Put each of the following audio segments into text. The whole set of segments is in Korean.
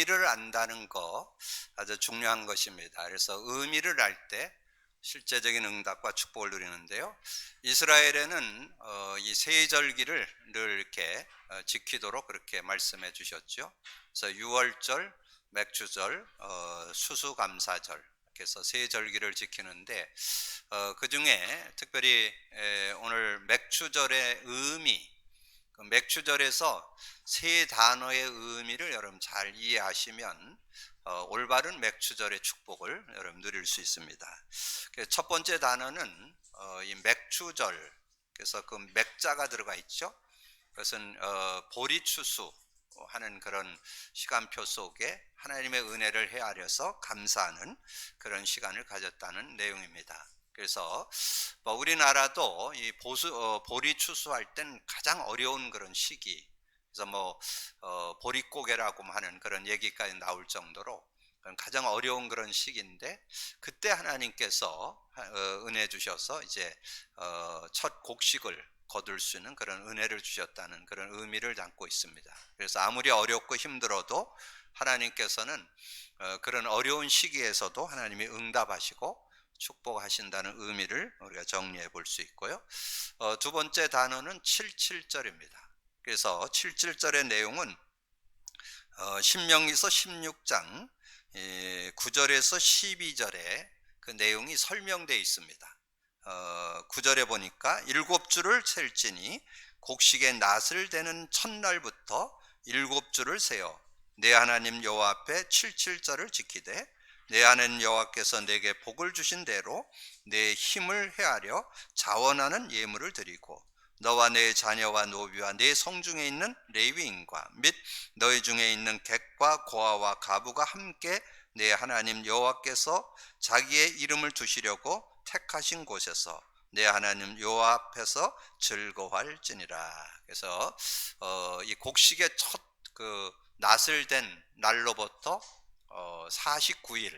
의미를 안다는 거 아주 중요한 것입니다. 그래서 의미를 알 때 실제적인 응답과 축복을 누리는데요. 이스라엘에는 이 세절기를 늘 이렇게 지키도록 그렇게 말씀해 주셨죠. 그래서 유월절, 맥주절, 수수감사절 이렇게 해서 세절기를 지키는데 그 중에 특별히 오늘 맥주절의 의미, 그 맥주절에서 세 단어의 의미를 여러분 잘 이해하시면 올바른 맥주절의 축복을 여러분 누릴 수 있습니다. 첫 번째 단어는 이 맥주절, 그래서 그 맥자가 들어가 있죠. 그것은 보리추수 하는 그런 시간표 속에 하나님의 은혜를 헤아려서 감사하는 그런 시간을 가졌다는 내용입니다. 그래서 우리나라도 이 보리 추수할 땐 가장 어려운 그런 시기, 그래서 보릿고개라고 하는 그런 얘기까지 나올 정도로 가장 어려운 그런 시기인데, 그때 하나님께서 은혜 주셔서 이제 첫 곡식을 거둘 수 있는 그런 은혜를 주셨다는 그런 의미를 담고 있습니다. 그래서 아무리 어렵고 힘들어도 하나님께서는 그런 어려운 시기에서도 하나님이 응답하시고 축복하신다는 의미를 우리가 정리해 볼 수 있고요. 두 번째 단어는 77절입니다. 그래서 77절의 내용은 신명기서 16장 9절에서 12절에 그 내용이 설명되어 있습니다. 9절에 보니까 7주를 셀지니 곡식의 낫을 대는 첫날부터 7주를 세어 내 하나님 여호와 앞에 77절을 지키되 내 하나님 여호와께서 내게 복을 주신 대로 내 힘을 헤아려 자원하는 예물을 드리고 너와 내 자녀와 노비와 내 성중에 있는 레위인과 및 너희 중에 있는 객과 고아와 가부가 함께 내 하나님 여호와께서 자기의 이름을 두시려고 택하신 곳에서 내 하나님 여호와 앞에서 즐거워할지니라. 그래서 이 곡식의 첫 그 낫을 된 날로부터 49일,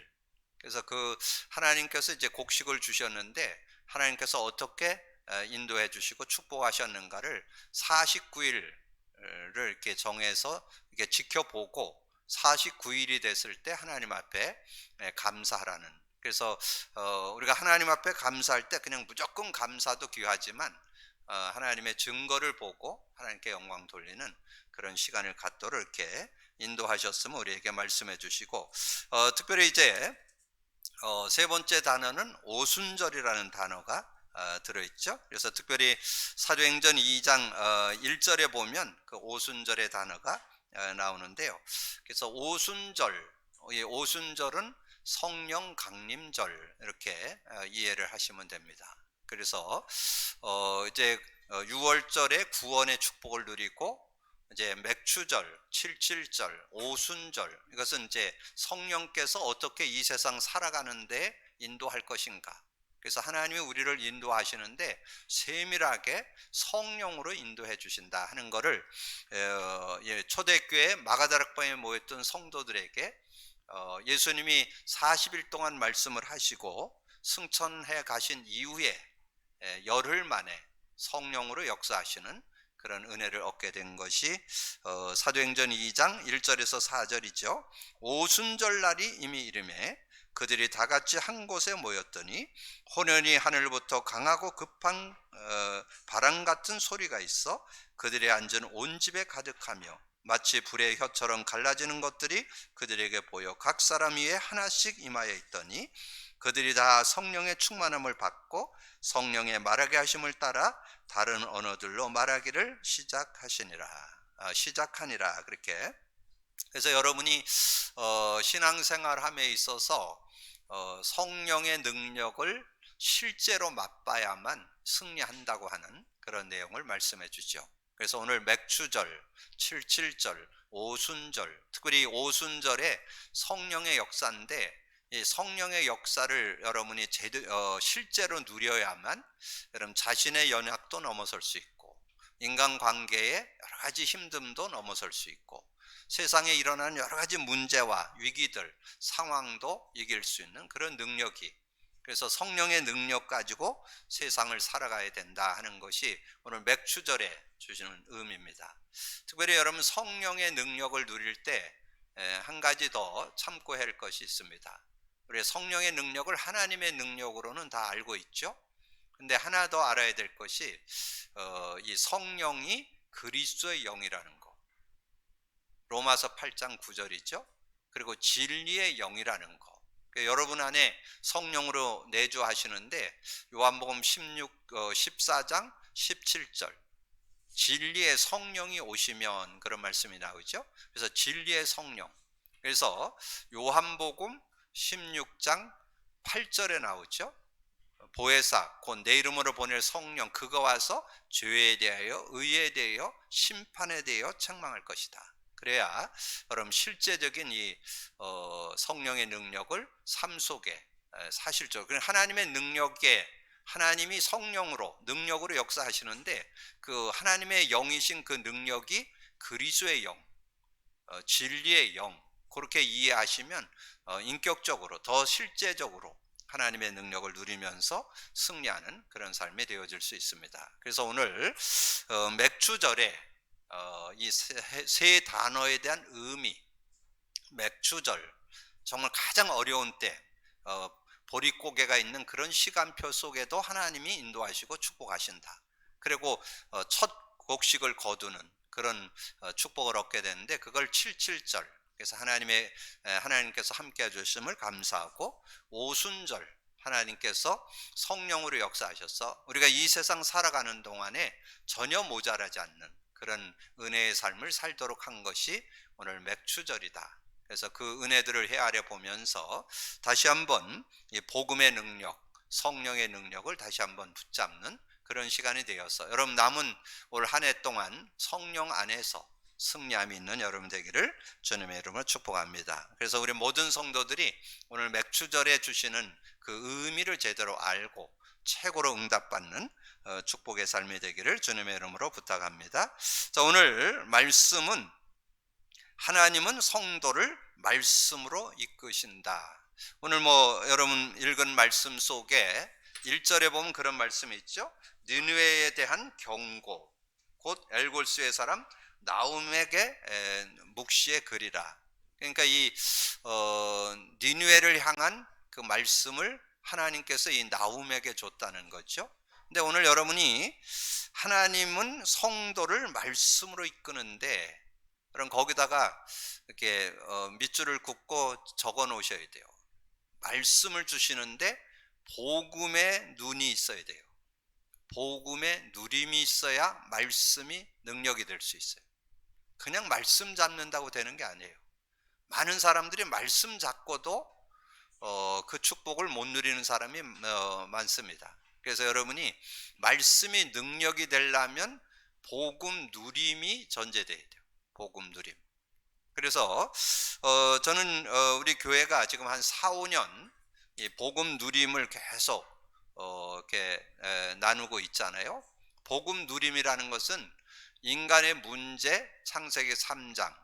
그래서 그 하나님께서 이제 곡식을 주셨는데 하나님께서 어떻게 인도해 주시고 축복하셨는가를 49일을 이렇게 정해서 이렇게 지켜보고 49일이 됐을 때 하나님 앞에 감사하라는. 그래서 우리가 하나님 앞에 감사할 때 그냥 무조건 감사도 귀하지만 하나님의 증거를 보고 하나님께 영광 돌리는 그런 시간을 갖도록 이렇게 인도하셨으면 우리에게 말씀해 주시고, 특별히 이제 세 번째 단어는 오순절이라는 단어가 들어있죠. 그래서 특별히 사도행전 2장 1절에 보면 그 오순절의 단어가 나오는데요. 그래서 오순절, 이 오순절은 성령 강림절 이렇게 이해를 하시면 됩니다. 그래서 이제 6월절에 구원의 축복을 누리고 이제 맥추절, 77절, 오순절, 이것은 이제 성령께서 어떻게 이 세상 살아가는데 인도할 것인가. 그래서 하나님이 우리를 인도하시는데 세밀하게 성령으로 인도해 주신다 하는 것을 초대교회 마가다락방에 모였던 성도들에게 예수님이 40일 동안 말씀을 하시고 승천해 가신 이후에 열흘 만에 성령으로 역사하시는 그런 은혜를 얻게 된 것이 사도행전 2장 1절에서 4절이죠. 오순절 날이 이미 이르매 그들이 다 같이 한 곳에 모였더니 호련히 하늘부터 강하고 급한 바람 같은 소리가 있어 그들이 앉은 온 집에 가득하며 마치 불의 혀처럼 갈라지는 것들이 그들에게 보여 각 사람 위에 하나씩 임하여 있더니 그들이 다 성령의 충만함을 받고 성령의 말하게 하심을 따라 다른 언어들로 말하기를 시작하니라. 그렇게. 그래서 여러분이 신앙생활함에 있어서 성령의 능력을 실제로 맛봐야만 승리한다고 하는 그런 내용을 말씀해 주죠. 그래서 오늘 맥추절, 77절, 오순절, 특별히 오순절에 성령의 역사인데 이 성령의 역사를 여러분이 실제로 누려야만 여러분 자신의 연약도 넘어설 수 있고 인간관계의 여러 가지 힘듦도 넘어설 수 있고 세상에 일어나는 여러 가지 문제와 위기들, 상황도 이길 수 있는 그런 능력이, 그래서 성령의 능력 가지고 세상을 살아가야 된다 하는 것이 오늘 맥추절에 주시는 의미입니다. 특별히 여러분 성령의 능력을 누릴 때 한 가지 더 참고해야 할 것이 있습니다. 우리 성령의 능력을 하나님의 능력으로는 다 알고 있죠. 근데 하나 더 알아야 될 것이 이 성령이 그리스도의 영이라는 거. 로마서 8장 9절이죠. 그리고 진리의 영이라는 거. 그러니까 여러분 안에 성령으로 내주하시는데 요한복음 14장 17절 진리의 성령이 오시면 그런 말씀이 나오죠. 그래서 진리의 성령. 그래서 요한복음 16장 8절에 나오죠. 보혜사 곧 내 이름으로 보낼 성령 그가 와서 죄에 대하여 의에 대하여 심판에 대하여 책망할 것이다. 그래야 여러분 실제적인 이 성령의 능력을 삶 속에 사실적으로 하나님의 능력에 하나님이 성령으로 능력으로 역사하시는데 그 하나님의 영이신 그 능력이 그리스도의 영, 진리의 영 그렇게 이해하시면 인격적으로 더 실제적으로 하나님의 능력을 누리면서 승리하는 그런 삶이 되어질 수 있습니다. 그래서 오늘 맥주절에 이 세 단어에 대한 의미, 맥주절 정말 가장 어려운 때 보릿고개가 있는 그런 시간표 속에도 하나님이 인도하시고 축복하신다. 그리고 첫 곡식을 거두는 그런 축복을 얻게 되는데 그걸 77절 그래서 하나님께서 함께 해주심을 감사하고 오순절 하나님께서 성령으로 역사하셔서 우리가 이 세상 살아가는 동안에 전혀 모자라지 않는 그런 은혜의 삶을 살도록 한 것이 오늘 맥주절이다. 그래서 그 은혜들을 헤아려 보면서 다시 한번 이 복음의 능력, 성령의 능력을 다시 한번 붙잡는 그런 시간이 되어서 여러분 남은 올 한 해 동안 성령 안에서 승리함이 있는 여러분 되기를 주님의 이름으로 축복합니다. 그래서 우리 모든 성도들이 오늘 맥주절에 주시는 그 의미를 제대로 알고 최고로 응답받는 축복의 삶이 되기를 주님의 이름으로 부탁합니다. 자, 오늘 말씀은 하나님은 성도를 말씀으로 이끄신다. 오늘 여러분 읽은 말씀 속에 1절에 보면 그런 말씀이 있죠. 니느웨에 대한 경고 곧 엘골수의 사람 나움에게 묵시의 글이라. 그러니까 이 니느웨를 향한 그 말씀을 하나님께서 이 나움에게 줬다는 거죠. 근데 오늘 여러분이 하나님은 성도를 말씀으로 이끄는데 그럼 거기다가 이렇게 밑줄을 긋고 적어 놓으셔야 돼요. 말씀을 주시는데 복음의 눈이 있어야 돼요. 복음의 누림이 있어야 말씀이 능력이 될 수 있어요. 그냥 말씀 잡는다고 되는 게 아니에요. 많은 사람들이 말씀 잡고도 그 축복을 못 누리는 사람이 많습니다. 그래서 여러분이 말씀이 능력이 되려면 복음 누림이 전제돼야 돼요. 복음 누림. 그래서 저는 우리 교회가 지금 한 4, 5년 이 복음 누림을 계속 이렇게 나누고 있잖아요. 복음 누림이라는 것은 인간의 문제, 창세기 3장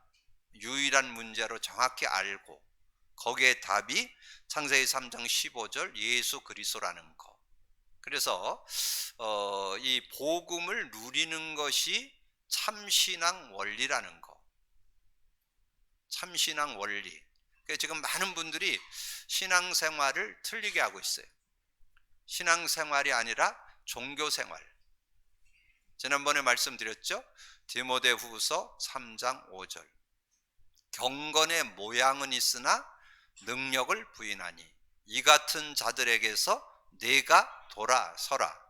유일한 문제로 정확히 알고 거기에 답이 창세기 3장 15절 예수 그리스도라는 거. 그래서 이 복음을 누리는 것이 참신앙 원리라는 거. 참신앙 원리. 그러니까 지금 많은 분들이 신앙생활을 틀리게 하고 있어요. 신앙생활이 아니라 종교생활. 지난번에 말씀드렸죠. 디모데후서 3장 5절 경건의 모양은 있으나 능력을 부인하니 이 같은 자들에게서 내가 돌아서라.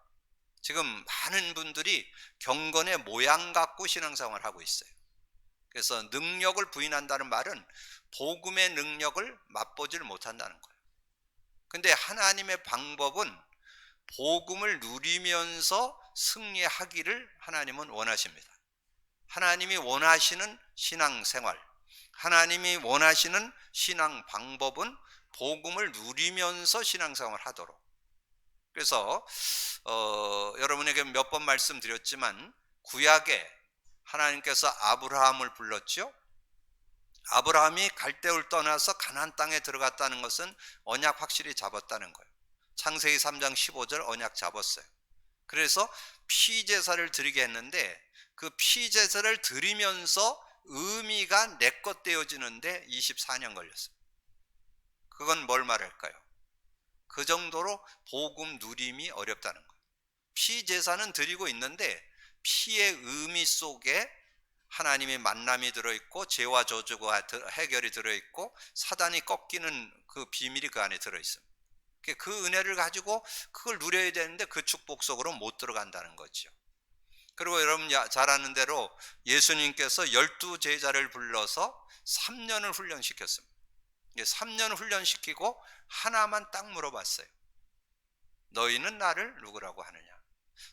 지금 많은 분들이 경건의 모양 갖고 신앙생활을 하고 있어요. 그래서 능력을 부인한다는 말은 복음의 능력을 맛보질 못한다는 거예요. 근데 하나님의 방법은 복음을 누리면서 승리하기를 하나님은 원하십니다. 하나님이 원하시는 신앙생활, 하나님이 원하시는 신앙 방법은 복음을 누리면서 신앙생활을 하도록. 그래서 여러분에게 몇 번 말씀드렸지만 구약에 하나님께서 아브라함을 불렀죠. 아브라함이 갈대를 떠나서 가나안 땅에 들어갔다는 것은 언약 확실히 잡았다는 거예요. 창세기 3장 15절 언약 잡았어요. 그래서 피제사를 드리게 했는데 그 피제사를 드리면서 의미가 내 것 되어지는데 24년 걸렸어요. 그건 뭘 말할까요? 그 정도로 복음 누림이 어렵다는 거예요. 피 제사는 드리고 있는데 피의 의미 속에 하나님의 만남이 들어있고 죄와 저주가 해결이 들어있고 사단이 꺾이는 그 비밀이 그 안에 들어있습니다. 그 은혜를 가지고 그걸 누려야 되는데 그 축복 속으로 못 들어간다는 거죠. 그리고 여러분 잘 아는 대로 예수님께서 12제자를 불러서 3년을 훈련시켰습니다. 3년 훈련시키고 하나만 딱 물어봤어요. 너희는 나를 누구라고 하느냐?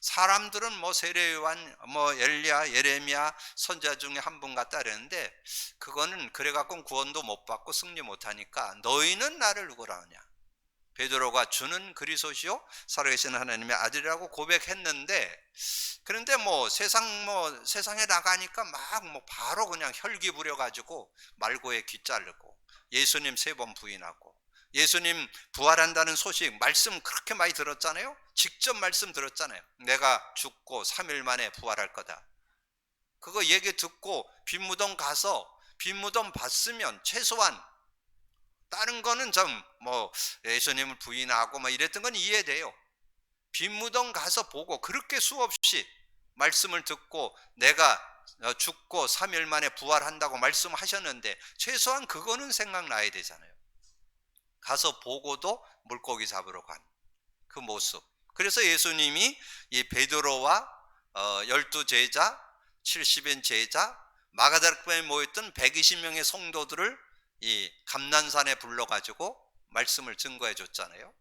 사람들은 뭐 세례요한, 뭐 엘리야, 예레미야 선지자 중에 한 분 같다 그랬는데 그거는 그래갖고 구원도 못 받고 승리 못하니까 너희는 나를 누구라 하냐? 베드로가 주는 그리스도시요 살아계신 하나님의 아들이라고 고백했는데, 그런데 세상에 나가니까 바로 그냥 혈기 부려가지고 말고에 귀 자르고 예수님 3번 부인하고, 예수님 부활한다는 소식 말씀 그렇게 많이 들었잖아요. 직접 말씀 들었잖아요. 내가 죽고 3일 만에 부활할 거다. 그거 얘기 듣고 빈무덤 가서 빈무덤 봤으면 최소한 다른 거는 예수님을 부인하고 이랬던 건 이해돼요. 빈무덤 가서 보고 그렇게 수없이 말씀을 듣고 내가 죽고 3일 만에 부활한다고 말씀하셨는데 최소한 그거는 생각나야 되잖아요. 가서 보고도 물고기 잡으러 간 그 모습. 그래서 예수님이 이 베드로와 12제자, 70인 제자, 마가다락방에 모였던 120명의 성도들을 이 감난산에 불러가지고 말씀을 증거해 줬잖아요.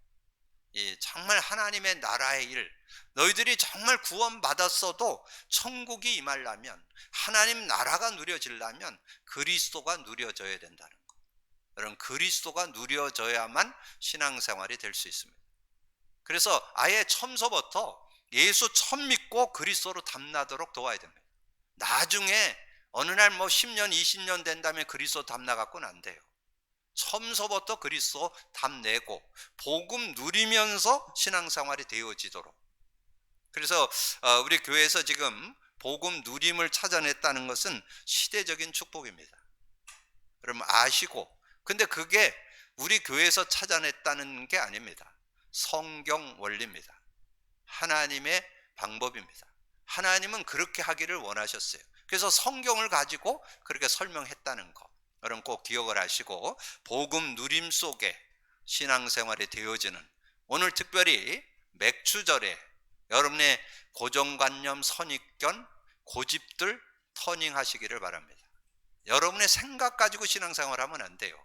정말 하나님의 나라의 일, 너희들이 정말 구원받았어도 천국이 임하려면, 하나님 나라가 누려지려면 그리스도가 누려져야 된다는 거. 여러분, 그리스도가 누려져야만 신앙생활이 될 수 있습니다. 그래서 아예 처음서부터 예수 처음 믿고 그리스도로 담나도록 도와야 됩니다. 나중에 어느 날 10년, 20년 된 다음에 그리스도 담나갖고는 안 돼요. 처음서부터 그리스도 담내고 복음 누리면서 신앙생활이 되어지도록. 그래서 우리 교회에서 지금 복음 누림을 찾아냈다는 것은 시대적인 축복입니다. 여러분 아시고, 근데 그게 우리 교회에서 찾아냈다는 게 아닙니다. 성경 원리입니다. 하나님의 방법입니다. 하나님은 그렇게 하기를 원하셨어요. 그래서 성경을 가지고 그렇게 설명했다는 거, 여러분 꼭 기억을 하시고, 복음 누림 속에 신앙생활이 되어지는 오늘 특별히 맥추절에 여러분의 고정관념, 선입견, 고집들 터닝하시기를 바랍니다. 여러분의 생각 가지고 신앙생활하면 안 돼요.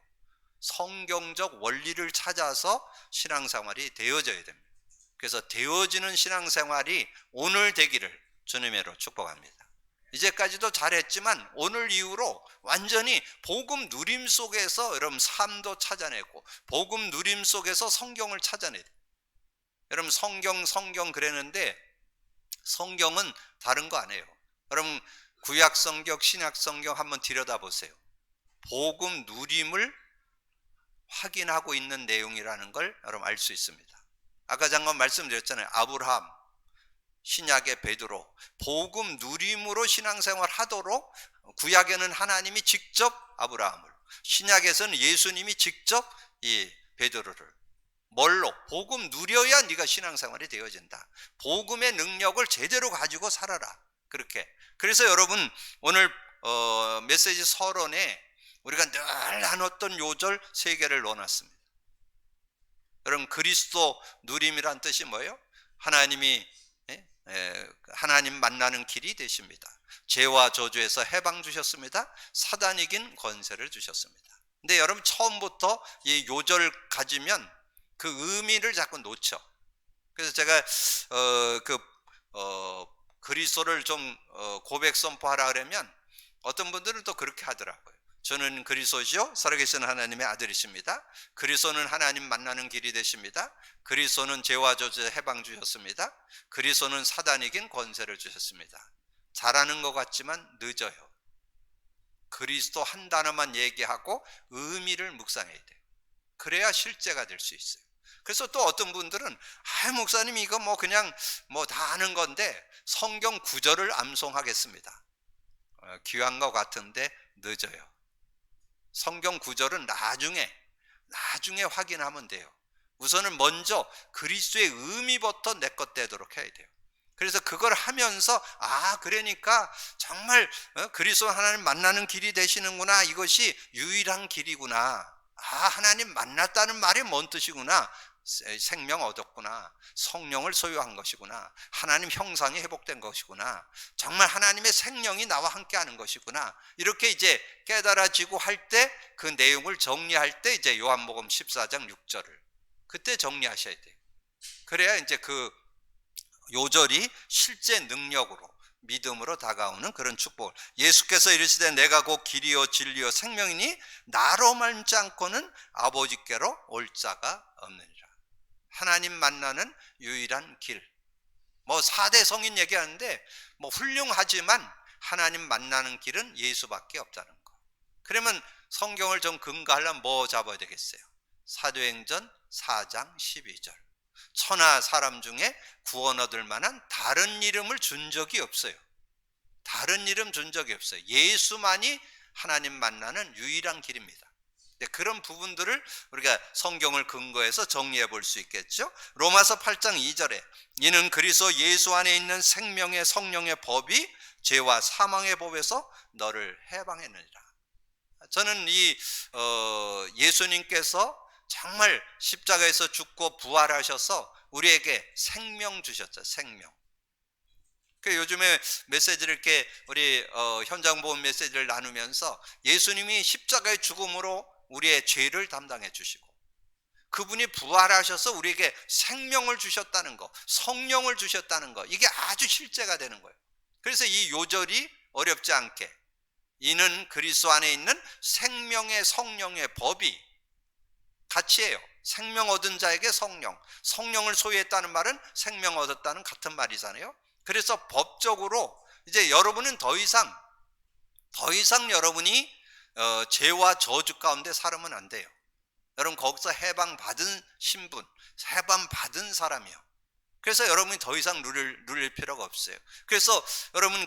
성경적 원리를 찾아서 신앙생활이 되어져야 됩니다. 그래서 되어지는 신앙생활이 오늘 되기를 주님으로 축복합니다. 이제까지도 잘했지만 오늘 이후로 완전히 복음 누림 속에서 여러분 삶도 찾아내고 복음 누림 속에서 성경을 찾아내야 돼요. 여러분 성경 그랬는데 성경은 다른 거 아니에요. 여러분 구약 성경, 신약 성경 한번 들여다보세요. 복음 누림을 확인하고 있는 내용이라는 걸 여러분 알 수 있습니다. 아까 잠깐 말씀드렸잖아요. 아브라함, 신약의 베드로, 복음 누림으로 신앙생활 하도록 구약에는 하나님이 직접 아브라함을, 신약에서는 예수님이 직접 이 베드로를, 뭘로? 복음 누려야 네가 신앙생활이 되어진다. 복음의 능력을 제대로 가지고 살아라. 그렇게. 그래서 여러분 오늘 메시지 서론에 우리가 늘 나눴던 요절 3개를 넣어놨습니다. 여러분 그리스도 누림이란 뜻이 뭐예요? 하나님이 하나님 만나는 길이 되십니다. 죄와 저주에서 해방 주셨습니다. 사단 이긴 권세를 주셨습니다. 근데 여러분 처음부터 이 요절 가지면 그 의미를 자꾸 놓쳐. 그래서 제가 그리스도를 좀 고백 선포하라 그러면 어떤 분들은 또 그렇게 하더라고요. 저는 그리스도시요 살아계신 하나님의 아들이십니다. 그리스도는 하나님 만나는 길이 되십니다. 그리스도는 죄와 저주에 해방 주셨습니다. 그리스도는 사단 이긴 권세를 주셨습니다. 잘하는 것 같지만 늦어요. 그리스도 한 단어만 얘기하고 의미를 묵상해야 돼요. 그래야 실제가 될 수 있어요. 그래서 또 어떤 분들은 목사님 이거 그냥 다 아는 건데 성경 구절을 암송하겠습니다. 귀한 것 같은데 늦어요. 성경 구절은 나중에 확인하면 돼요. 우선은 먼저 그리스도의 의미부터 내 것 되도록 해야 돼요. 그래서 그걸 하면서 그러니까 정말 그리스도 하나님 만나는 길이 되시는구나. 이것이 유일한 길이구나. 하나님 만났다는 말이 뭔 뜻이구나. 생명 얻었구나. 성령을 소유한 것이구나. 하나님 형상이 회복된 것이구나. 정말 하나님의 생명이 나와 함께 하는 것이구나. 이렇게 이제 깨달아지고 할 때 그 내용을 정리할 때 이제 요한복음 14장 6절을 그때 정리하셔야 돼요. 그래야 이제 그 요절이 실제 능력으로 믿음으로 다가오는 그런 축복을, 예수께서 이르시되 내가 곧 길이요 진리요 생명이니 나로 말지 않고는 아버지께로 올 자가 없느니라. 하나님 만나는 유일한 길. 뭐 4대 성인 얘기하는데 뭐 훌륭하지만 하나님 만나는 길은 예수밖에 없다는 거. 그러면 성경을 좀 근거하려면 뭐 잡아야 되겠어요? 사도행전 4장 12절. 천하 사람 중에 구원 얻을 만한 다른 이름을 준 적이 없어요. 다른 이름 준 적이 없어요. 예수만이 하나님 만나는 유일한 길입니다. 그런 부분들을 우리가 성경을 근거해서 정리해 볼 수 있겠죠. 로마서 8장 2절에 이는 그리스도 예수 안에 있는 생명의 성령의 법이 죄와 사망의 법에서 너를 해방했느니라. 저는 이 예수님께서 정말 십자가에서 죽고 부활하셔서 우리에게 생명 주셨죠. 생명. 요즘에 메시지를 이렇게 우리 현장 보험 메시지를 나누면서 예수님이 십자가의 죽음으로 우리의 죄를 담당해 주시고 그분이 부활하셔서 우리에게 생명을 주셨다는 거, 성령을 주셨다는 거, 이게 아주 실제가 되는 거예요. 그래서 이 요절이 어렵지 않게 이는 그리스도 안에 있는 생명의 성령의 법이 같이 해요. 생명 얻은 자에게 성령, 성령을 소유했다는 말은 생명 얻었다는 같은 말이잖아요. 그래서 법적으로 이제 여러분은 더 이상 여러분이 죄와 저주 가운데 살면 안 돼요. 여러분 거기서 해방받은 신분, 해방받은 사람이요. 그래서 여러분이 더 이상 누릴 필요가 없어요. 그래서 여러분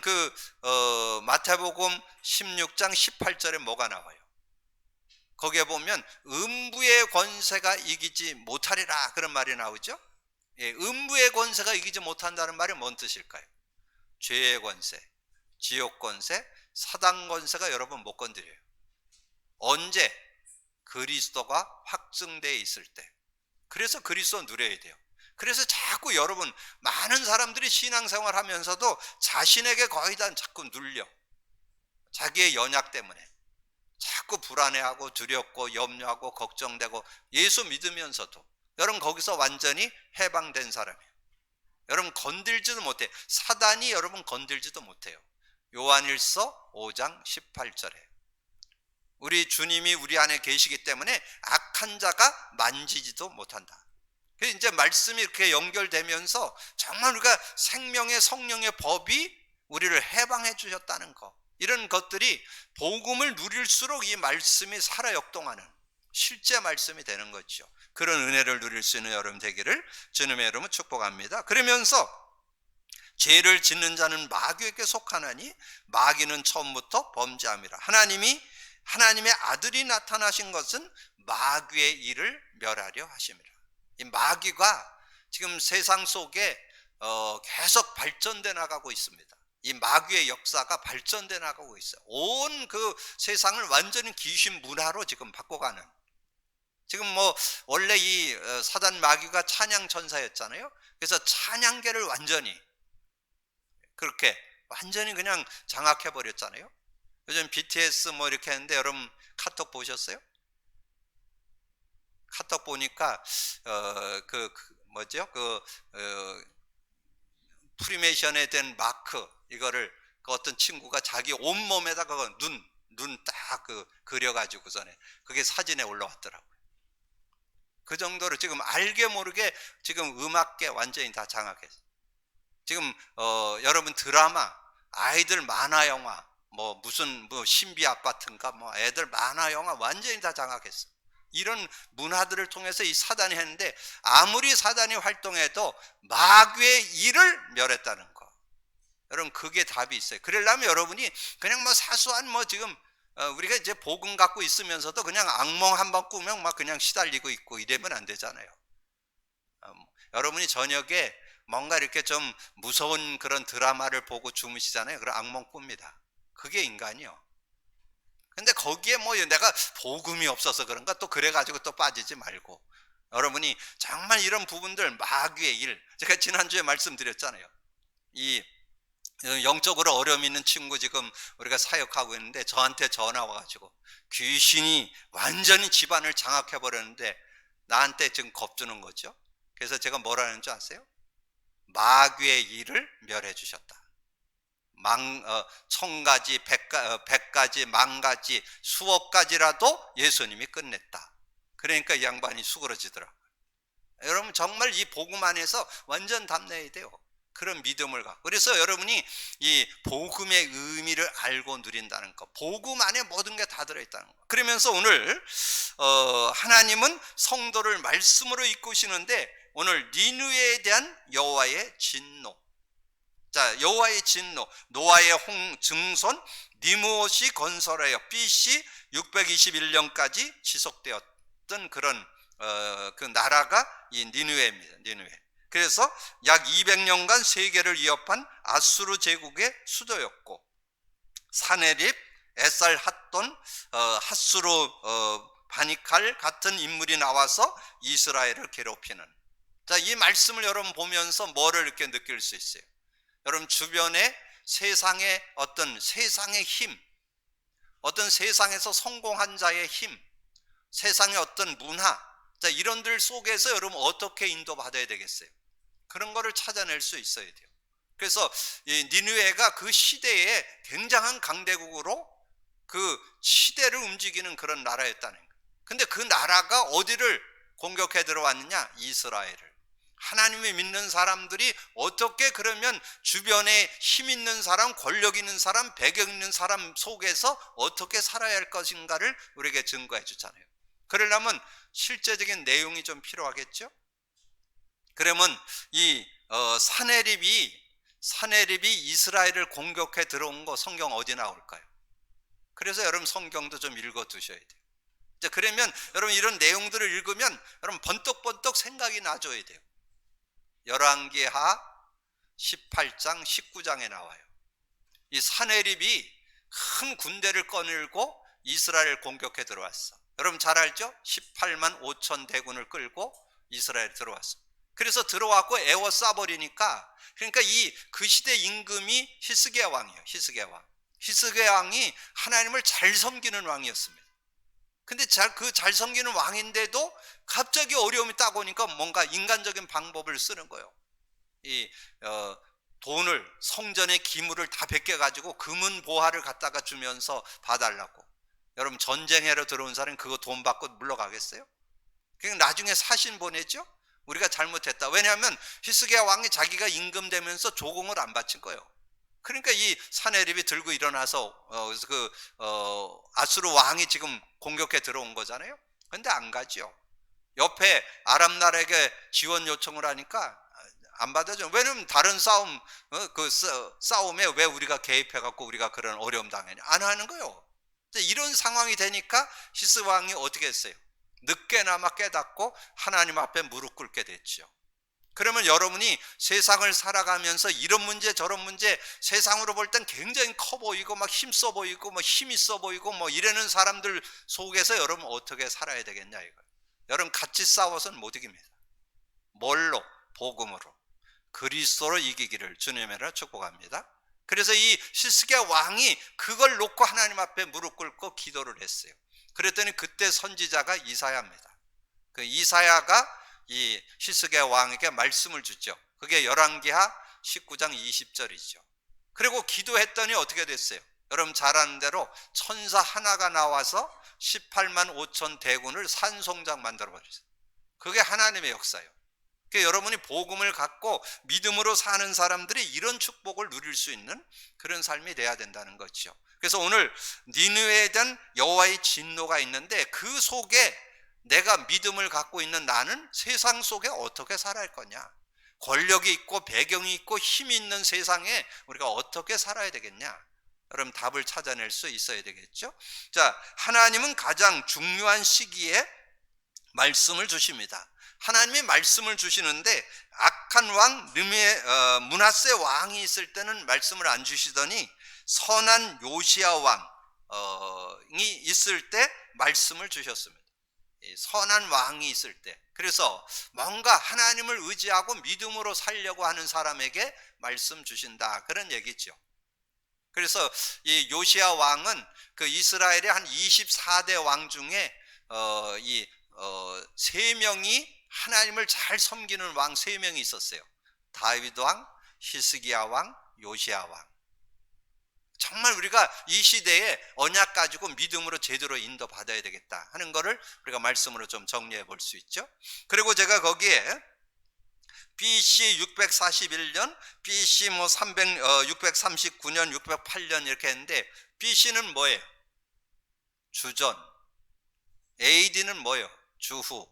마태복음 16장 18절에 뭐가 나와요? 거기에 보면 음부의 권세가 이기지 못하리라 그런 말이 나오죠. 음부의 권세가 이기지 못한다는 말이 뭔 뜻일까요? 죄의 권세, 지옥 권세, 사단 권세가 여러분 못 건드려요. 언제? 그리스도가 확증되어 있을 때. 그래서 그리스도 누려야 돼요. 그래서 자꾸 여러분 많은 사람들이 신앙생활 하면서도 자신에게 거의 다 자꾸 눌려. 자기의 연약 때문에 자꾸 불안해하고 두렵고 염려하고 걱정되고 예수 믿으면서도 여러분 거기서 완전히 해방된 사람이에요. 여러분 건들지도 못해. 사단이 여러분 건들지도 못해요. 요한일서 5장 18절에 우리 주님이 우리 안에 계시기 때문에 악한 자가 만지지도 못한다. 이제 말씀이 이렇게 연결되면서 정말 우리가 생명의 성령의 법이 우리를 해방해 주셨다는 것, 이런 것들이 복음을 누릴수록 이 말씀이 살아 역동하는 실제 말씀이 되는 거죠. 그런 은혜를 누릴 수 있는 여러분 되기를 주님의 이름으로 축복합니다. 그러면서 죄를 짓는 자는 마귀에게 속하나니 마귀는 처음부터 범죄함이라. 하나님의 아들이 나타나신 것은 마귀의 일을 멸하려 하심이라. 이 마귀가 지금 세상 속에 계속 발전돼 나가고 있습니다. 이 마귀의 역사가 발전돼 나가고 있어요. 온 그 세상을 완전히 귀신 문화로 지금 바꿔가는. 지금 뭐 원래 이 사단 마귀가 찬양 천사였잖아요. 그래서 찬양계를 완전히 그렇게 완전히 그냥 장악해 버렸잖아요. 요즘 BTS 뭐 이렇게 했는데 여러분 카톡 보셨어요? 카톡 보니까 프리메이션에 된 마크, 이거를 그 어떤 친구가 자기 온몸에다 눈 딱 그려가지고서는 그게 사진에 올라왔더라고요. 그 정도로 지금 알게 모르게 지금 음악계 완전히 다 장악했어요. 지금 여러분 드라마, 아이들 만화 영화, 뭐 신비 아파트인가 뭐 애들 만화 영화 완전히 다 장악했어요. 이런 문화들을 통해서 이 사단이 했는데 아무리 사단이 활동해도 마귀의 일을 멸했다는 거. 여러분 그게 답이 있어요. 그러려면 여러분이 그냥 뭐 사소한 뭐 지금 우리가 이제 복음 갖고 있으면서도 그냥 악몽 한번 꾸면 막 그냥 시달리고 있고 이러면 안 되잖아요. 여러분이 저녁에 뭔가 이렇게 좀 무서운 그런 드라마를 보고 주무시잖아요. 그럼 악몽 꿉니다. 그게 인간이요. 근데 거기에 뭐 내가 복음이 없어서 그런가 또 그래가지고 또 빠지지 말고, 여러분이 정말 이런 부분들 마귀의 일, 제가 지난주에 말씀드렸잖아요. 이 영적으로 어려움 있는 친구 지금 우리가 사역하고 있는데 저한테 전화 와가지고 귀신이 완전히 집안을 장악해 버렸는데 나한테 지금 겁주는 거죠. 그래서 제가 뭐라는 줄 아세요? 마귀의 일을 멸해 주셨다. 천가지, 백가지, 만가지, 수억 가지라도 예수님이 끝냈다. 그러니까 이 양반이 수그러지더라고요. 여러분 정말 이 복음 안에서 완전 답내야 돼요. 그런 믿음을 갖고. 그래서 여러분이 이 복음의 의미를 알고 누린다는 것, 복음 안에 모든 게 다 들어있다는 것. 그러면서 오늘 하나님은 성도를 말씀으로 이끄시는데 오늘 니느웨에 대한 여호와의 진노. 자, 여호와의 진노, 노아의 증손 니무롯이 건설하여 BC 621년까지 지속되었던 그런 그 나라가 이 니느웨입니다. 니느웨. 그래서 약 200년간 세계를 위협한 아수르 제국의 수도였고, 사네립, 에살핫돈, 핫수르 바니칼 같은 인물이 나와서 이스라엘을 괴롭히는. 자, 이 말씀을 여러분 보면서 뭐를 이렇게 느낄 수 있어요? 여러분 주변에 세상의 어떤 세상의 힘, 어떤 세상에서 성공한 자의 힘, 세상의 어떤 문화, 자, 이런들 속에서 여러분 어떻게 인도받아야 되겠어요? 그런 거를 찾아낼 수 있어야 돼요. 그래서 이 니느웨가 그 시대에 굉장한 강대국으로 그 시대를 움직이는 그런 나라였다는 거예요. 근데 그 나라가 어디를 공격해 들어왔느냐? 이스라엘을. 하나님을 믿는 사람들이 어떻게 그러면 주변에 힘 있는 사람, 권력 있는 사람, 배경 있는 사람 속에서 어떻게 살아야 할 것인가를 우리에게 증거해 주잖아요. 그러려면 실제적인 내용이 좀 필요하겠죠? 그러면 이 사네립이 이스라엘을 공격해 들어온 거 성경 어디 나올까요? 그래서 여러분 성경도 좀 읽어 두셔야 돼요. 자, 그러면 여러분 이런 내용들을 읽으면 여러분 번뜩번뜩 생각이 나줘야 돼요. 열왕기하 18장 19장에 나와요. 이 사네립이 큰 군대를 거느리고 이스라엘을 공격해 들어왔어. 여러분 잘 알죠? 18만 5천 대군을 끌고 이스라엘에 들어왔어. 그래서 들어왔고 에워싸버리니까, 그러니까 그 시대 임금이 히스기야 왕이에요. 히스기야 왕이 하나님을 잘 섬기는 왕이었습니다. 근데 잘 섬기는 왕인데도 갑자기 어려움이 딱 오니까 뭔가 인간적인 방법을 쓰는 거예요. 돈을, 성전의 기물을 다 베껴가지고 금은 보화를 갖다가 주면서 봐달라고. 여러분 전쟁해로 들어온 사람은 그거 돈 받고 물러가겠어요? 그냥 나중에 사신 보내죠? 우리가 잘못했다. 왜냐하면 히스기야 왕이 자기가 임금 되면서 조공을 안 바친 거예요. 그러니까 이 사네립이 들고 일어나서 아수르 왕이 지금 공격해 들어온 거잖아요. 근데 안 가죠. 옆에 아람 나라에게 지원 요청을 하니까 안 받아줘. 왜냐면 다른 싸움에 왜 우리가 개입해 갖고 우리가 그런 어려움 당하냐? 안 하는 거예요. 이런 상황이 되니까 히스 왕이 어떻게 했어요? 늦게나마 깨닫고 하나님 앞에 무릎 꿇게 됐죠. 그러면 여러분이 세상을 살아가면서 이런 문제 저런 문제, 세상으로 볼 땐 굉장히 커 보이고 막 힘써 보이고 뭐 힘 있어 보이고 뭐 이러는 사람들 속에서 여러분 어떻게 살아야 되겠냐 이거. 여러분 같이 싸워서는 못 이깁니다. 뭘로? 복음으로, 그리스도로 이기기를 주님으로 축복합니다. 그래서 이 히스기야 왕이 그걸 놓고 하나님 앞에 무릎 꿇고 기도를 했어요. 그랬더니 그때 선지자가 이사야입니다. 그 이사야가 이 히스기야 왕에게 말씀을 주죠. 그게 열왕기하 19장 20절이죠. 그리고 기도했더니 어떻게 됐어요? 여러분 잘 아는 대로 천사 하나가 나와서 18만 5천 대군을 산송장 만들어 버렸어요. 그게 하나님의 역사예요. 그러니까 여러분이 복음을 갖고 믿음으로 사는 사람들이 이런 축복을 누릴 수 있는 그런 삶이 돼야 된다는 거죠. 그래서 오늘 니느웨에 대한 여호와의 진노가 있는데 그 속에 내가 믿음을 갖고 있는 나는 세상 속에 어떻게 살아야 할 거냐? 권력이 있고 배경이 있고 힘이 있는 세상에 우리가 어떻게 살아야 되겠냐? 여러분 답을 찾아낼 수 있어야 되겠죠? 자, 하나님은 가장 중요한 시기에 말씀을 주십니다. 하나님이 말씀을 주시는데 악한 왕 므낫세 왕이 있을 때는 말씀을 안 주시더니 선한 요시야 왕이 있을 때 말씀을 주셨습니다. 선한 왕이 있을 때. 그래서 뭔가 하나님을 의지하고 믿음으로 살려고 하는 사람에게 말씀 주신다, 그런 얘기죠. 그래서 이 요시야 왕은 그 이스라엘의 한 24대 왕 중에 이 3명이 하나님을 잘 섬기는 왕 3명이 있었어요. 다윗 왕, 히스기야 왕, 요시야 왕. 정말 우리가 이 시대에 언약 가지고 믿음으로 제대로 인도받아야 되겠다 하는 거를 우리가 말씀으로 좀 정리해 볼 수 있죠. 그리고 제가 거기에 BC 641년, BC 639년, 608년 이렇게 했는데, BC는 뭐예요? 주전. AD는 뭐예요? 주후.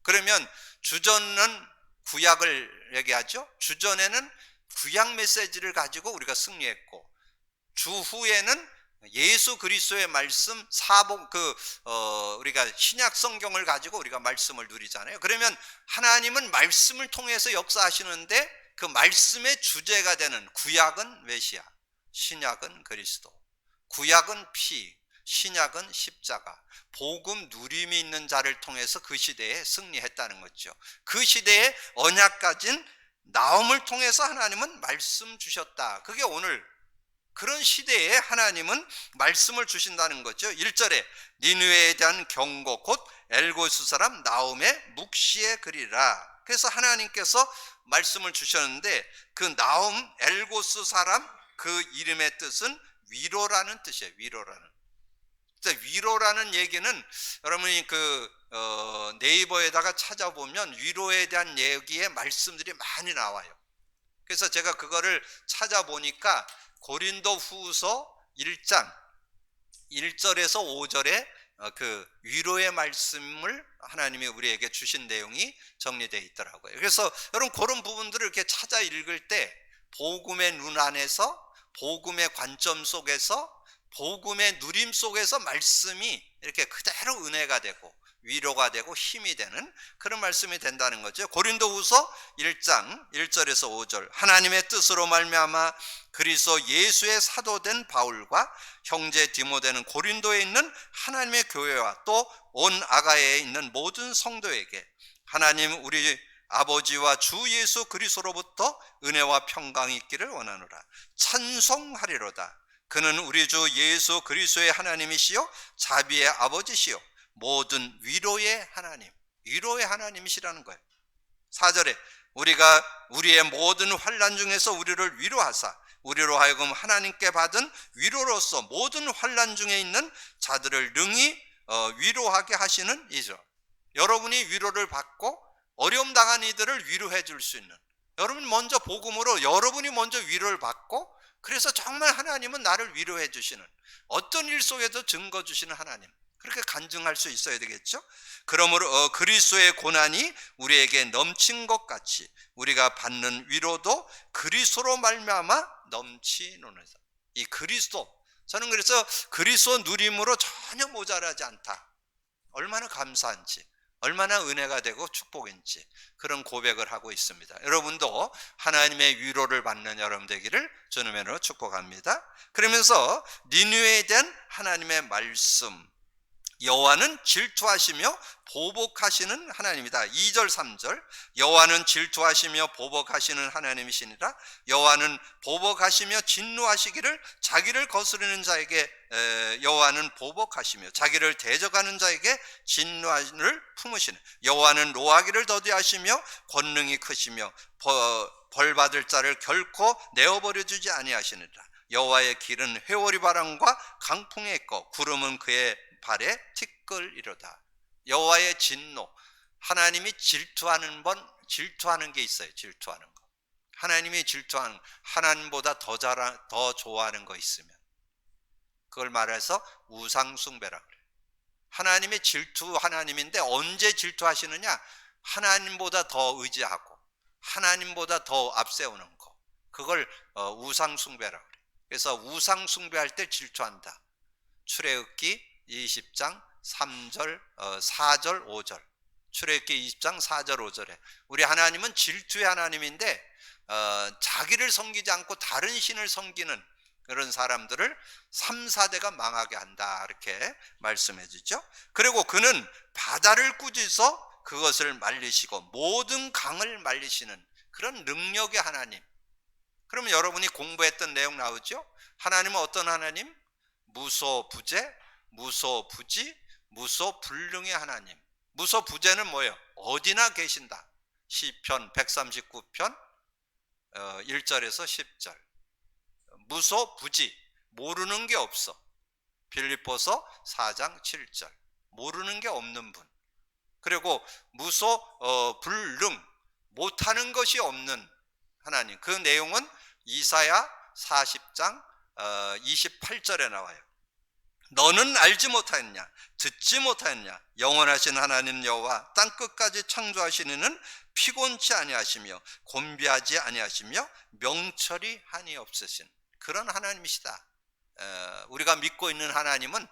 그러면 주전은 구약을 얘기하죠. 주전에는 구약 메시지를 가지고 우리가 승리했고, 주후에는 예수 그리스도의 말씀 사복 우리가 신약 성경을 가지고 우리가 말씀을 누리잖아요. 그러면 하나님은 말씀을 통해서 역사하시는데 그 말씀의 주제가 되는 구약은 메시아, 신약은 그리스도. 구약은 피, 신약은 십자가. 복음 누림이 있는 자를 통해서 그 시대에 승리했다는 거죠. 그 시대에 언약 가진 나옴을 통해서 하나님은 말씀 주셨다. 그게 오늘 그런 시대에 하나님은 말씀을 주신다는 거죠. 1절에 니느웨에 대한 경고 곧 엘고스 사람 나움의 묵시의 글이라. 그래서 하나님께서 말씀을 주셨는데 그 나움 엘고스 사람 그 이름의 뜻은 위로라는 뜻이에요. 위로라는 얘기는 여러분이 네이버에다가 찾아보면 위로에 대한 얘기의 말씀들이 많이 나와요. 그래서 제가 그거를 찾아보니까 고린도 후서 1장 1절에서 5절에 그 위로의 말씀을 하나님이 우리에게 주신 내용이 정리되어 있더라고요. 그래서 여러분 그런 부분들을 이렇게 찾아 읽을 때 복음의 눈 안에서, 복음의 관점 속에서, 복음의 누림 속에서 말씀이 이렇게 그대로 은혜가 되고 위로가 되고 힘이 되는 그런 말씀이 된다는 거죠. 고린도후서 1장 1절에서 5절 하나님의 뜻으로 말미암아 그리스도 예수의 사도된 바울과 형제 디모데는 고린도에 있는 하나님의 교회와 또 온 아가야에 있는 모든 성도에게 하나님 우리 아버지와 주 예수 그리스도로부터 은혜와 평강이 있기를 원하노라. 찬송하리로다. 그는 우리 주 예수 그리스도의 하나님이시요 자비의 아버지시요 모든 위로의 하나님이시라는 거예요. 4절에 우리가 우리의 모든 환난 중에서 우리를 위로하사 우리로 하여금 하나님께 받은 위로로서 모든 환난 중에 있는 자들을 능히 위로하게 하시는 이죠. 여러분이 위로를 받고 어려움 당한 이들을 위로해 줄 수 있는, 여러분 먼저 복음으로 여러분이 먼저 위로를 받고, 그래서 정말 하나님은 나를 위로해 주시는, 어떤 일 속에도 증거 주시는 하나님, 그렇게 간증할 수 있어야 되겠죠. 그러므로 그리스도의 고난이 우리에게 넘친 것 같이 우리가 받는 위로도 그리스도로 말미암아 넘치노니라. 이 그리스도, 저는 그래서 그리스도 누림으로 전혀 모자라지 않다. 얼마나 감사한지, 얼마나 은혜가 되고 축복인지 그런 고백을 하고 있습니다. 여러분도 하나님의 위로를 받는 여러분 되기를 주님의 이름으로 축복합니다. 그러면서 니느웨에 대한 하나님의 말씀, 여호와는 질투하시며 보복하시는 하나님이다. 2절 3절 여호와는 질투하시며 보복하시는 하나님이시니라. 여호와는 보복하시며 진노하시기를 자기를 거스르는 자에게 여호와는 보복하시며 자기를 대적하는 자에게 진노를 품으시는. 여호와는 노하기를 더디하시며 권능이 크시며 벌받을 자를 결코 내어버려 주지 아니하시니라. 여호와의 길은 회오리 바람과 강풍에 있고 구름은 그의 발에 티끌이로다. 여호와의 진노, 하나님이 질투하는 게 있어요. 질투하는 거. 하나님이 질투하는, 하나님보다 더 좋아하는 거 있으면 그걸 말해서 우상숭배라 그래요. 하나님의 질투 하나님인데 언제 질투하시느냐? 하나님보다 더 의지하고 하나님보다 더 앞세우는 거, 그걸 우상 숭배라고 그래요. 그래서 우상 숭배할 때 질투한다. 출애굽기 20장 3절, 4절, 5절. 출애굽기 20장 4절, 5절에 우리 하나님은 질투의 하나님인데 자기를 섬기지 않고 다른 신을 섬기는 그런 사람들을 3, 4대가 망하게 한다, 이렇게 말씀해 주죠. 그리고 그는 바다를 꾸짖어 그것을 말리시고 모든 강을 말리시는 그런 능력의 하나님. 그러면 여러분이 공부했던 내용 나오죠? 하나님은 어떤 하나님? 무소부재, 무소부지, 무소불능의 하나님. 무소부재는 뭐예요? 어디나 계신다. 시편 139편 1절에서 10절. 무소부지, 모르는 게 없어. 빌립보서 4장 7절. 모르는 게 없는 분. 그리고 무소불능, 못하는 것이 없는 하나님. 그 내용은 이사야 40장 28절에 나와요. 너는 알지 못하였냐? 듣지 못하였냐? 영원하신 하나님 여호와 땅 끝까지 창조하시는 이는 피곤치 아니하시며 곤비하지 아니하시며 명철이 한이 없으신 그런 하나님이시다. 우리가 믿고 있는 하나님은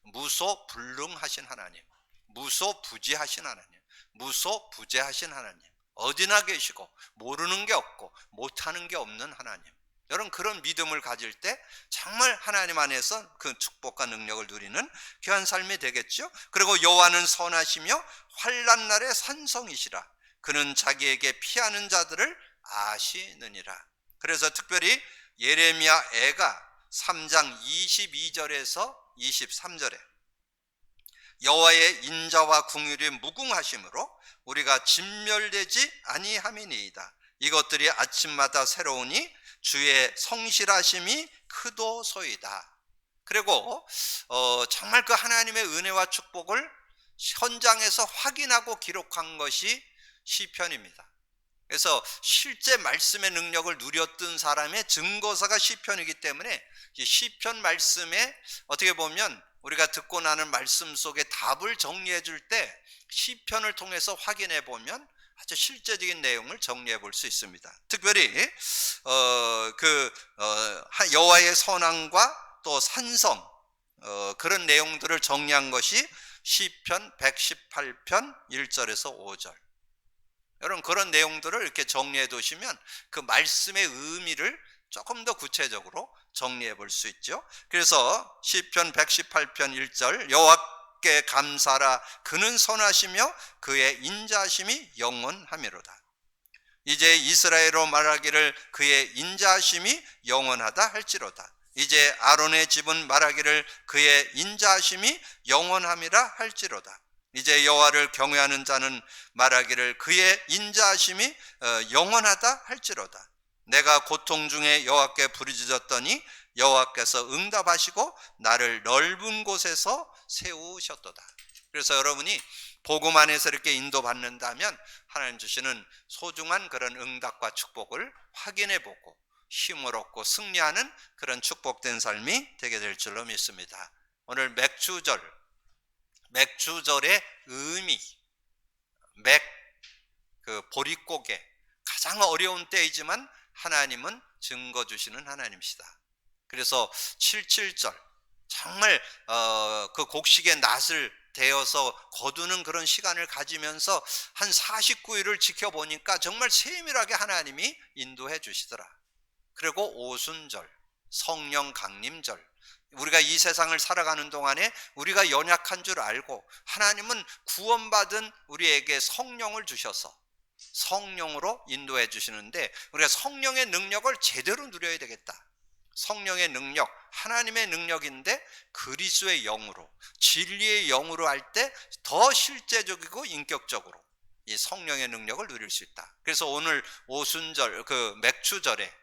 무소불능하신 하나님, 무소부지하신 하나님, 무소부재하신 하나님, 어디나 계시고 모르는 게 없고 못하는 게 없는 하나님. 여러분, 그런 믿음을 가질 때 정말 하나님 안에서 그 축복과 능력을 누리는 귀한 삶이 되겠죠. 그리고 여호와는 선하시며 환난 날에 산성이시라. 그는 자기에게 피하는 자들을 아시느니라. 그래서 특별히 예레미야 애가 3장 22절에서 23절에 여호와의 인자와 긍휼이 무궁하심으로 우리가 진멸되지 아니함이니이다. 이것들이 아침마다 새로우니 주의 성실하심이 크도소이다. 그리고 정말 그 하나님의 은혜와 축복을 현장에서 확인하고 기록한 것이 시편입니다. 그래서 실제 말씀의 능력을 누렸던 사람의 증거사가 시편이기 때문에 시편 말씀에 어떻게 보면 우리가 듣고 나는 말씀 속에 답을 정리해 줄 때 시편을 통해서 확인해 보면 아주 실제적인 내용을 정리해 볼 수 있습니다. 특별히 여호와의 선함과 또 산성, 그런 내용들을 정리한 것이 시편 118편 1절에서 5절. 여러분, 그런 내용들을 이렇게 정리해 두시면 그 말씀의 의미를 조금 더 구체적으로 정리해 볼 수 있죠. 그래서 시편 118편 1절, 여호와께 감사하라. 그는 선하시며 그의 인자하심이 영원하미로다. 이제 이스라엘로 말하기를 그의 인자하심이 영원하다 할지로다. 이제 아론의 집은 말하기를 그의 인자하심이 영원함이라 할지로다. 이제 여호와를 경외하는 자는 말하기를 그의 인자하심이 영원하다 할지로다. 내가 고통 중에 여호와께 부르짖었더니 여호와께서 응답하시고 나를 넓은 곳에서 세우셨도다. 그래서 여러분이 복음 안에서 이렇게 인도받는다면 하나님 주시는 소중한 그런 응답과 축복을 확인해 보고 힘을 얻고 승리하는 그런 축복된 삶이 되게 될 줄로 믿습니다. 오늘 맥주절의 의미, 보릿고개, 가장 어려운 때이지만 하나님은 증거 주시는 하나님이시다. 그래서 77절, 정말 그 곡식의 낫을 대어서 거두는 그런 시간을 가지면서 한 49일을 지켜보니까 정말 세밀하게 하나님이 인도해 주시더라. 그리고 오순절, 성령 강림절, 우리가 이 세상을 살아가는 동안에 우리가 연약한 줄 알고 하나님은 구원받은 우리에게 성령을 주셔서 성령으로 인도해 주시는데 우리가 성령의 능력을 제대로 누려야 되겠다. 성령의 능력, 하나님의 능력인데 그리스도의 영으로, 진리의 영으로 할 때 더 실제적이고 인격적으로 이 성령의 능력을 누릴 수 있다. 그래서 오늘 오순절, 맥주절에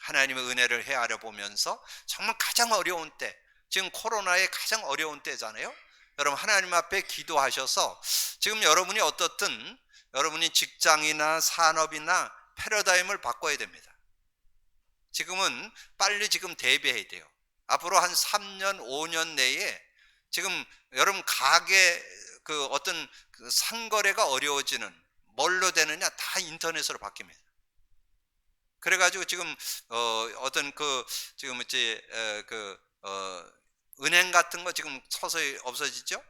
하나님의 은혜를 헤아려 보면서 정말 가장 어려운 때, 지금 코로나의 가장 어려운 때잖아요. 여러분, 하나님 앞에 기도하셔서 지금 여러분이 어떻든 여러분이 직장이나 산업이나 패러다임을 바꿔야 됩니다. 지금은 빨리 대비해야 돼요. 앞으로 한 3년, 5년 내에 지금 여러분 가게 어떤 상거래가 어려워지는, 뭘로 되느냐? 다 인터넷으로 바뀝니다. 그래가지고 지금 어떤 지금 이제 은행 같은 거 지금 서서히 없어지죠.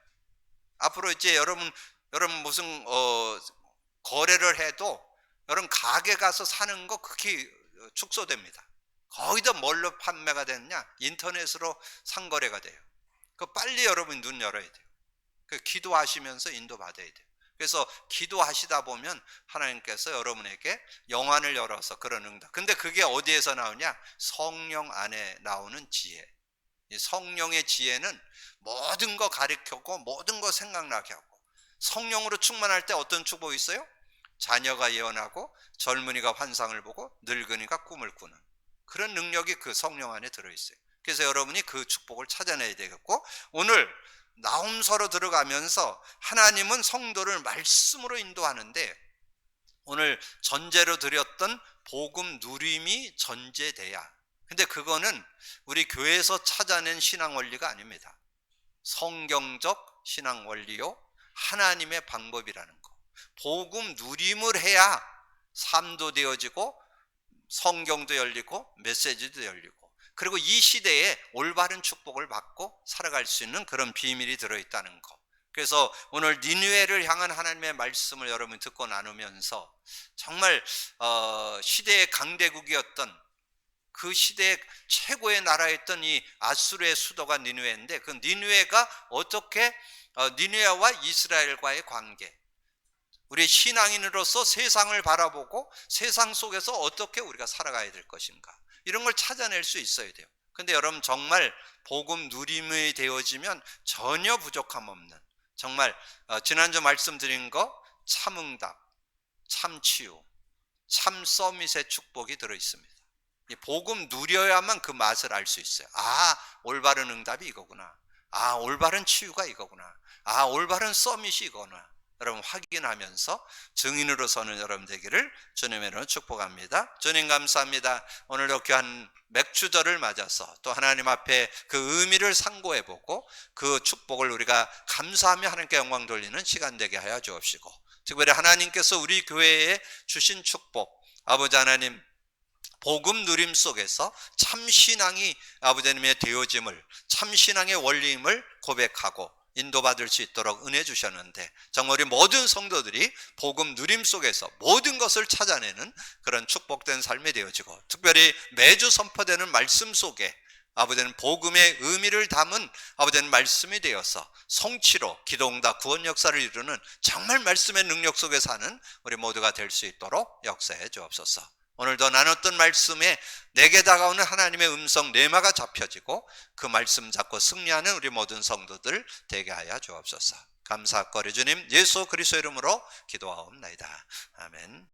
앞으로 이제 여러분 무슨 거래를 해도 여러분 가게 가서 사는 거 극히 축소됩니다. 거의 다 뭘로 판매가 되느냐? 인터넷으로 상거래가 돼요. 그 빨리 여러분 눈 열어야 돼요. 그 기도하시면서 인도받아야 돼요. 그래서 기도하시다 보면 하나님께서 여러분에게 영안을 열어서 그런 응답. 근데 그게 어디에서 나오냐? 성령 안에 나오는 지혜. 이 성령의 지혜는 모든 거 가르치고 모든 거 생각나게 하고, 성령으로 충만할 때 어떤 축복이 있어요? 자녀가 예언하고 젊은이가 환상을 보고 늙은이가 꿈을 꾸는 그런 능력이 그 성령 안에 들어있어요. 그래서 여러분이 그 축복을 찾아내야 되겠고, 오늘 나홈서로 들어가면서 하나님은 성도를 말씀으로 인도하는데, 오늘 전제로 드렸던 복음 누림이 전제돼야, 근데 그거는 우리 교회에서 찾아낸 신앙 원리가 아닙니다. 성경적 신앙 원리요, 하나님의 방법이라는 거. 복음 누림을 해야 삶도 되어지고 성경도 열리고 메시지도 열리고, 그리고 이 시대에 올바른 축복을 받고 살아갈 수 있는 그런 비밀이 들어있다는 거. 그래서 오늘 니느웨를 향한 하나님의 말씀을 여러분 듣고 나누면서, 정말 시대의 강대국이었던 그 시대의 최고의 나라였던 이 아수르의 수도가 니느웨인데, 그 니느웨가 어떻게 니느웨와 이스라엘과의 관계, 우리 신앙인으로서 세상을 바라보고 세상 속에서 어떻게 우리가 살아가야 될 것인가, 이런 걸 찾아낼 수 있어야 돼요. 근데 여러분 정말 복음 누림이 되어지면 전혀 부족함 없는, 정말 지난주 말씀드린 거 참응답, 참치유, 참 서밋의 축복이 들어있습니다. 이 복음 누려야만 그 맛을 알 수 있어요. 아, 올바른 응답이 이거구나. 아, 올바른 치유가 이거구나. 아, 올바른 서밋이 이거구나. 여러분 확인하면서 증인으로 서는 여러분 되기를 주님의 이름으로 축복합니다. 주님 감사합니다. 오늘도 귀한 맥주절을 맞아서 또 하나님 앞에 그 의미를 상고해보고 그 축복을 우리가 감사하며 하나님께 영광 돌리는 시간 되게 하여 주옵시고, 특별히 하나님께서 우리 교회에 주신 축복, 아버지 하나님 복음 누림 속에서 참신앙이 아버지님의 되어짐을, 참신앙의 원리임을 고백하고 인도받을 수 있도록 은혜 주셨는데, 정말 우리 모든 성도들이 복음 누림 속에서 모든 것을 찾아내는 그런 축복된 삶이 되어지고, 특별히 매주 선포되는 말씀 속에 아버지는 복음의 의미를 담은 아버지는 말씀이 되어서 성취로 기도응답 구원 역사를 이루는 정말 말씀의 능력 속에 사는 우리 모두가 될 수 있도록 역사해 주옵소서. 오늘도 나눴던 말씀에 내게 다가오는 하나님의 음성 뇌마가 잡혀지고 그 말씀 잡고 승리하는 우리 모든 성도들 되게 하여 주옵소서. 감사거리 주님 예수 그리스도 이름으로 기도하옵나이다. 아멘.